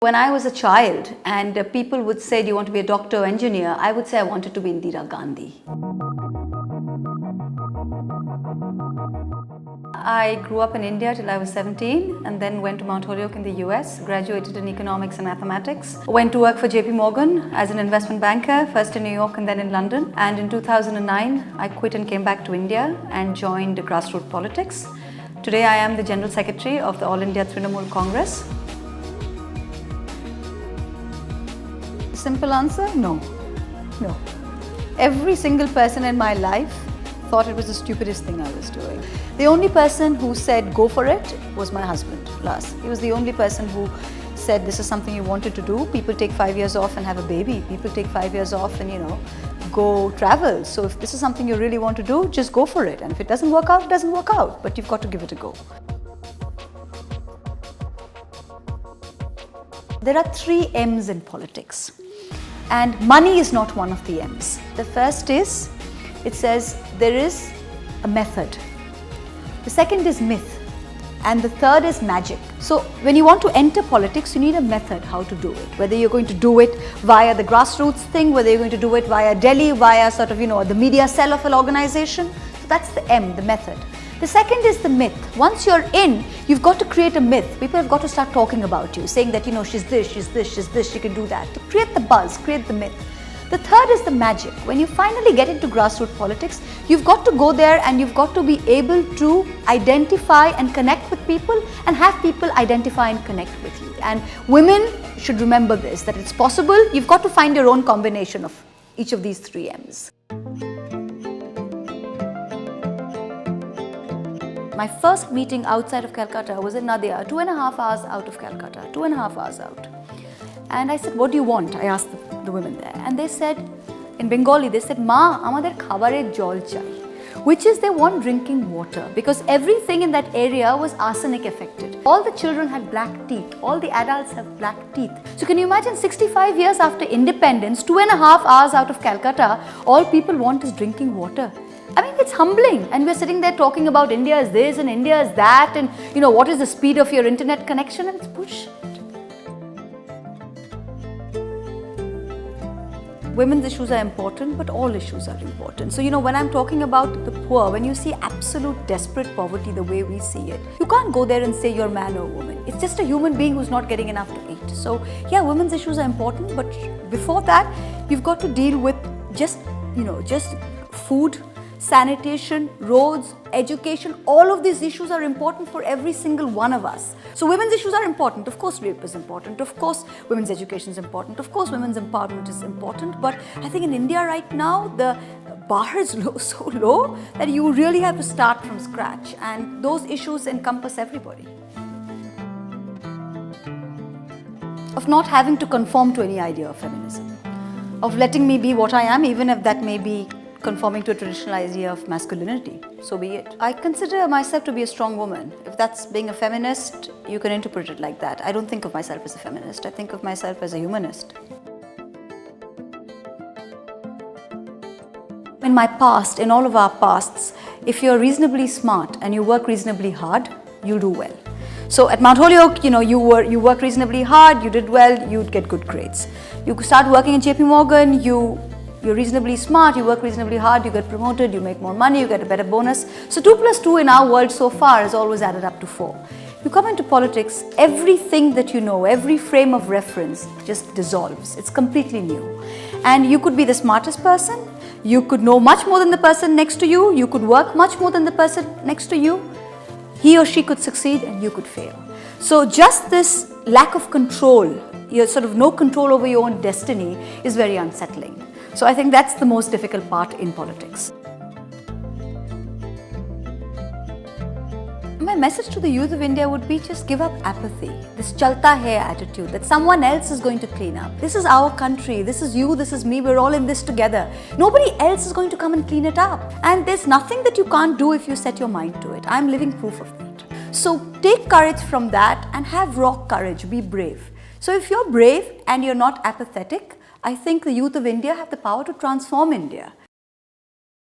When I was a child and people would say, do you want to be a doctor or engineer? I would say I wanted to be Indira Gandhi. I grew up in India till I was 17 and then went to Mount Holyoke in the US, graduated in economics and mathematics. Went to work for JP Morgan as an investment banker, first in New York and then in London. And in 2009, I quit and came back to India and joined grassroots politics. Today I am the General Secretary of the All India Trinamool Congress. Simple answer, no. No. Every single person in my life thought it was the stupidest thing I was doing. The only person who said go for it was my husband, Lars. He was the only person who said this is something you wanted to do. People take 5 years off and have a baby. People take 5 years off and go travel. So if this is something you really want to do, just go for it. And if it doesn't work out, it doesn't work out. But you've got to give it a go. There are 3 M's in politics. And money is not one of the M's. The first is, it says there is a method. The second is myth. And the third is magic. So when you want to enter politics, you need a method how to do it. Whether you're going to do it via the grassroots thing, whether you're going to do it via Delhi, via the media cell of an organization. So that's the M, the method. The second is the myth. Once you're in, you've got to create a myth. People have got to start talking about you, saying that, she's this, she's this, she's this, she can do that. To create the buzz, create the myth. The third is the magic. When you finally get into grassroots politics, you've got to go there and you've got to be able to identify and connect with people and have people identify and connect with you. And women should remember this, that it's possible. You've got to find your own combination of each of these 3 M's. My first meeting outside of Calcutta was in Nadia, 2.5 hours out of Calcutta, 2.5 hours out. And I said, what do you want? I asked the women there. And they said, in Bengali, they said, Ma, amader khabare jol chai. Which is they want drinking water because everything in that area was arsenic affected. All the children had black teeth. All the adults have black teeth. So can you imagine 65 years after independence, 2.5 hours out of Calcutta, all people want is drinking water. I mean, it's humbling, and we're sitting there talking about India is this and India is that, and what is the speed of your internet connection, and it's bullshit. Women's issues are important, but all issues are important. So, when I'm talking about the poor, when you see absolute desperate poverty the way we see it, you can't go there and say you're man or woman. It's just a human being who's not getting enough to eat. So, yeah, women's issues are important, but before that, you've got to deal with just food, sanitation, roads, education, all of these issues are important for every single one of us. So women's issues are important. Of course, rape is important. Of course, women's education is important. Of course, women's empowerment is important. But I think in India right now, the bar is so low that you really have to start from scratch. And those issues encompass everybody. Of not having to conform to any idea of feminism. Of letting me be what I am, even if that may be conforming to a traditional idea of masculinity, so be it. I consider myself to be a strong woman. If that's being a feminist, you can interpret it like that. I don't think of myself as a feminist. I think of myself as a humanist. In my past, in all of our pasts, if you're reasonably smart and you work reasonably hard, you'll do well. So at Mount Holyoke, you work reasonably hard, you did well, you'd get good grades. You start working in JP Morgan, you're reasonably smart, you work reasonably hard, you get promoted, you make more money, you get a better bonus. So 2 plus 2 in our world so far has always added up to 4. You come into politics, everything that you know, every frame of reference just dissolves. It's completely new. And you could be the smartest person, you could know much more than the person next to you, you could work much more than the person next to you. He or she could succeed and you could fail. So just this lack of control, no control over your own destiny is very unsettling. So I think that's the most difficult part in politics. My message to the youth of India would be just give up apathy, this chalta hai attitude that someone else is going to clean up. This is our country, this is you, this is me, we're all in this together. Nobody else is going to come and clean it up. And there's nothing that you can't do if you set your mind to it. I'm living proof of that. So take courage from that and have raw courage, be brave. So if you're brave and you're not apathetic, I think the youth of India have the power to transform India.